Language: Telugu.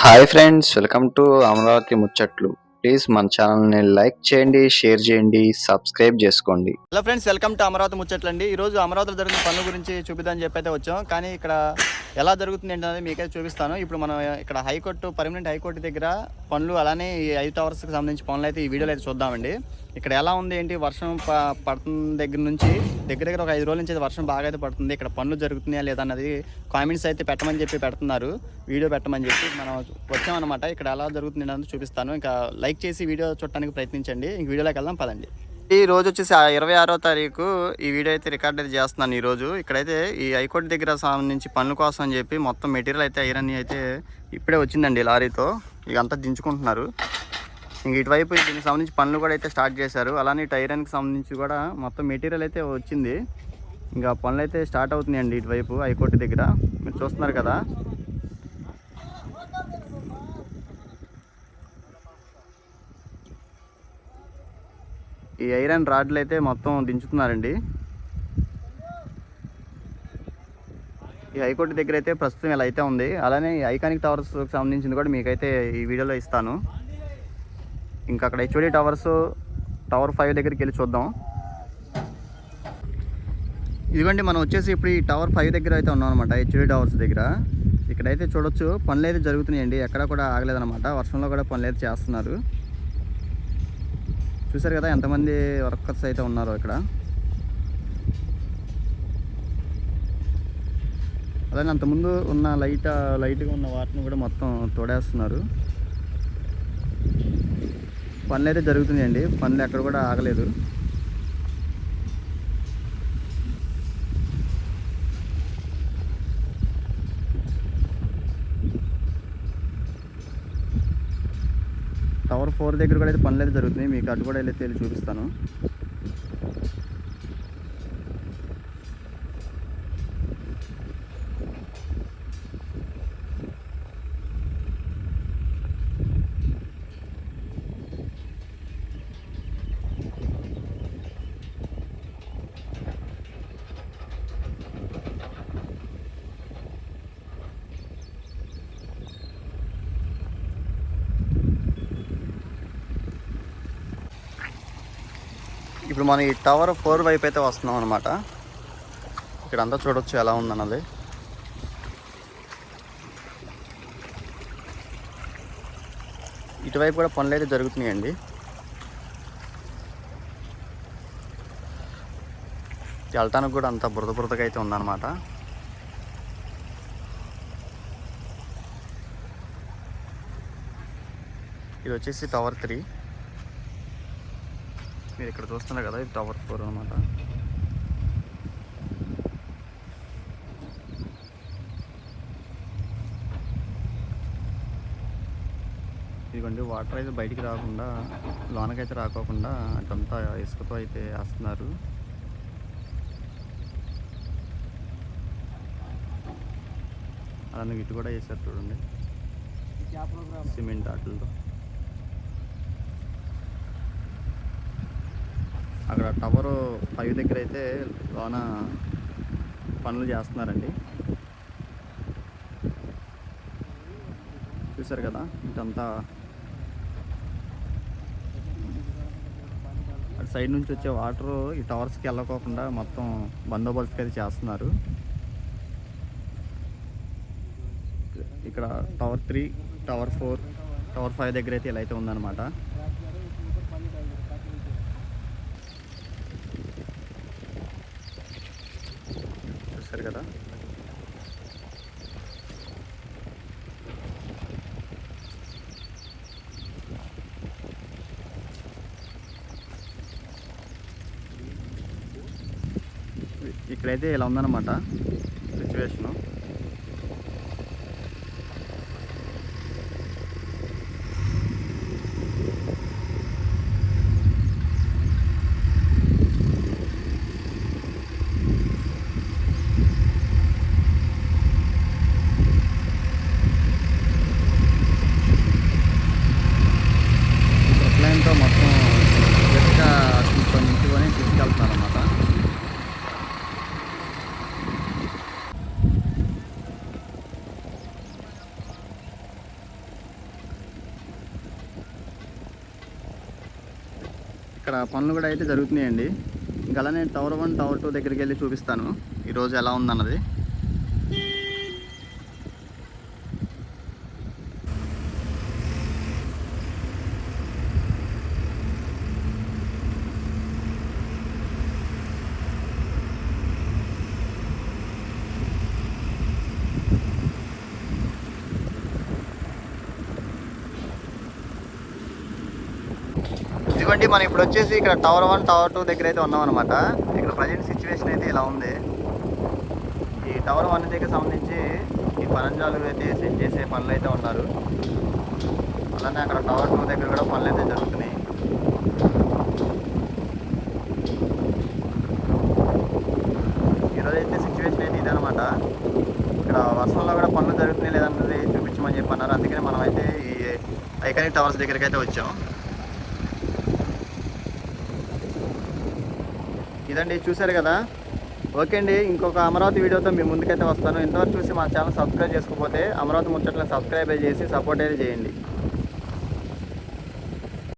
Hi friends, welcome to Amaravati ముచ్చట్లు. ప్లీజ్ మన ఛానల్ని లైక్ చేయండి, షేర్ చేయండి, సబ్స్క్రైబ్ చేసుకోండి. Hello friends, welcome to Amaravati ముచ్చట్లండి. ఈరోజు అమరావతిలో జరుగుతున్న పనుల గురించి చూపిద్దామని చెప్పి అయితే వచ్చాం. కానీ ఇక్కడ ఎలా జరుగుతుంది ఏంటనేది మీకైతే చూపిస్తాను. ఇప్పుడు మనం ఇక్కడ హైకోర్టు, పర్మనెంట్ హైకోర్టు దగ్గర పనులు, అలానే ఈ 5 టవర్స్కి సంబంధించి పనులు అయితే ఈ వీడియోలో అయితే చూద్దామండి. ఇక్కడ ఎలా ఉంది ఏంటి, వర్షం పడుతున్న దగ్గర నుంచి దగ్గర ఒక 5 రోజుల నుంచి అయితే వర్షం బాగా అయితే పడుతుంది. ఇక్కడ పనులు జరుగుతున్నాయా లేదా అన్నది కామెంట్స్ అయితే పెట్టమని చెప్పి పెడుతున్నారు, వీడియో పెట్టమని చెప్పి. మనం వచ్చామన్నమాట. ఇక్కడ ఎలా జరుగుతుంది అనేది చూపిస్తాను. ఇంకా లైక్ చేసి వీడియో చూడటానికి ప్రయత్నించండి. ఇంక వీడియోలోకి వెళ్దాం పదండి. ఈ రోజు వచ్చేసి 26వ తారీఖు ఈ వీడియో అయితే రికార్డ్ అయితే చేస్తున్నాను. ఈరోజు ఇక్కడైతే ఈ హైకోర్టు దగ్గర సంబంధించి పనుల కోసం అని చెప్పి మొత్తం మెటీరియల్ అయితే ఐరన్ అయితే ఇప్పుడే వచ్చిందండి లారీతో. ఇదంతా దించుకుంటున్నారు. ఇంక ఇటువైపు దీనికి సంబంధించి పనులు కూడా అయితే స్టార్ట్ చేశారు. అలానే ఇటు ఐరన్కి సంబంధించి కూడా మొత్తం మెటీరియల్ అయితే వచ్చింది. ఇంకా పనులు అయితే స్టార్ట్ అవుతున్నాయండి ఇటువైపు హైకోర్టు దగ్గర. మీరు చూస్తున్నారు కదా. ఈ ఐరన్ రాడ్లు అయితే మొత్తం దించుతున్నారండి. ఈ హైకోర్టు దగ్గర అయితే ప్రస్తుతం ఇలా అయితే ఉంది. అలానే ఐకానిక్ టవర్స్కి సంబంధించింది కూడా మీకైతే ఈ వీడియోలో ఇస్తాను. ఇంకా అక్కడ హెచ్ఓడి టవర్స్, టవర్ 5 దగ్గరికి వెళ్ళి చూద్దాం. ఇదిగోండి, మనం వచ్చేసి ఇప్పుడు ఈ టవర్ 5 దగ్గర అయితే ఉన్నాం అనమాట, హెచ్ఓడి టవర్స్ దగ్గర. ఇక్కడైతే చూడొచ్చు పనులు అయితే జరుగుతున్నాయండి, ఎక్కడ కూడా ఆగలేదన్నమాట. వర్షంలో కూడా పనులు అయితే చేస్తున్నారు. చూసారు కదా ఎంతమంది వర్కర్స్ అయితే ఉన్నారో ఇక్కడ. అలానే అంతకుముందు ఉన్న లైట్గా ఉన్న వాటిని కూడా మొత్తం తోడేస్తున్నారు. పనులు అయితే జరుగుతున్నాయండి, పనులు ఎక్కడ కూడా ఆగలేదు. టవర్ 4 దగ్గర కూడా అయితే పనులు అయితే జరుగుతున్నాయి. మీకు అటు కూడా వెళ్ళి చూపిస్తాను. ఇప్పుడు మనం ఈ టవర్ 4 వైపు అయితే వస్తున్నాం అనమాట. ఇక్కడ అంతా చూడొచ్చు ఎలా ఉందన్నది. ఇటువైపు కూడా పనులు అయితే జరుగుతున్నాయండి. వెళ్ళటానికి కూడా అంత బురదగా అయితే ఉందన్నమాట. ఇది వచ్చేసి టవర్ 3. మీరు ఇక్కడ చూస్తున్నారు కదా, ఇది టవర్ 4 అనమాట. ఇదిగోండి, వాటర్ అయితే బయటికి రాకుండా, లోనకైతే రాకోకుండా అటంతా ఇసుకతో అయితే వేస్తున్నారు. అలానే ఇటు కూడా వేసారు చూడండి, సిమెంట్ ఆటలతో. అక్కడ టవర్ 5 దగ్గర అయితే లోన పనులు చేస్తున్నారండి. చూసారు కదా, ఇటంతా అటు సైడ్ నుంచి వచ్చే వాటర్ ఈ టవర్స్కి వెళ్ళకోకుండా మొత్తం బందోబస్తుకి అయితే చేస్తున్నారు. ఇక్కడ టవర్ 3, టవర్ 4, టవర్ 5 దగ్గర అయితే ఇలా అయితే ఉందన్నమాట. చూసారు కదా. ఇక్కడైతే ఇలా ఉందన్నమాట సిచ్యువేషను. మొత్తం గట్టిగా నించుకొని తీసుకెళ్తున్నారు అన్నమాట. ఇక్కడ పనులు కూడా అయితే జరుగుతున్నాయండి. ఇంకా అలానే టవర్ 1 టవర్ 2 దగ్గరికి వెళ్ళి చూపిస్తాను ఈరోజు ఎలా ఉందన్నది. ఇదిగోండి మనం ఇప్పుడు వచ్చేసి ఇక్కడ టవర్ 1 టవర్ 2 దగ్గర అయితే ఉన్నాం అనమాట. ఇక్కడ ప్రజెంట్ సిచ్యువేషన్ అయితే ఇలా ఉంది. ఈ టవర్ 1 దగ్గర సంబంధించి ఈ పరంజాలు అయితే సెట్ చేసే పనులు అయితే ఉన్నారు. అలానే అక్కడ టవర్ 2 దగ్గర కూడా పనులు అయితే జరుగుతున్నాయి. ఈరోజు అయితే సిచ్యువేషన్ అయితే ఇదనమాట. ఇక్కడ వర్షంలో కూడా పనులు జరుగుతున్నాయి లేదన్నది చూపించమని చెప్పి అన్నారు. అందుకని మనం అయితే ఈ ఐకానిక్ టవర్స్ దగ్గరికి అయితే వచ్చాం. ఇదండి, చూశారు కదా. ఓకే అండి, ఇంకొక అమరావతి వీడియోతో మీ ముందుకైతే వస్తాను. ఇంతవరకు చూసి మా ఛానల్ సబ్స్క్రైబ్ చేసుకోకపోతే అమరావతి ముచ్చట్లను సబ్స్క్రైబ్ చేసి సపోర్ట్ అయితే చేయండి.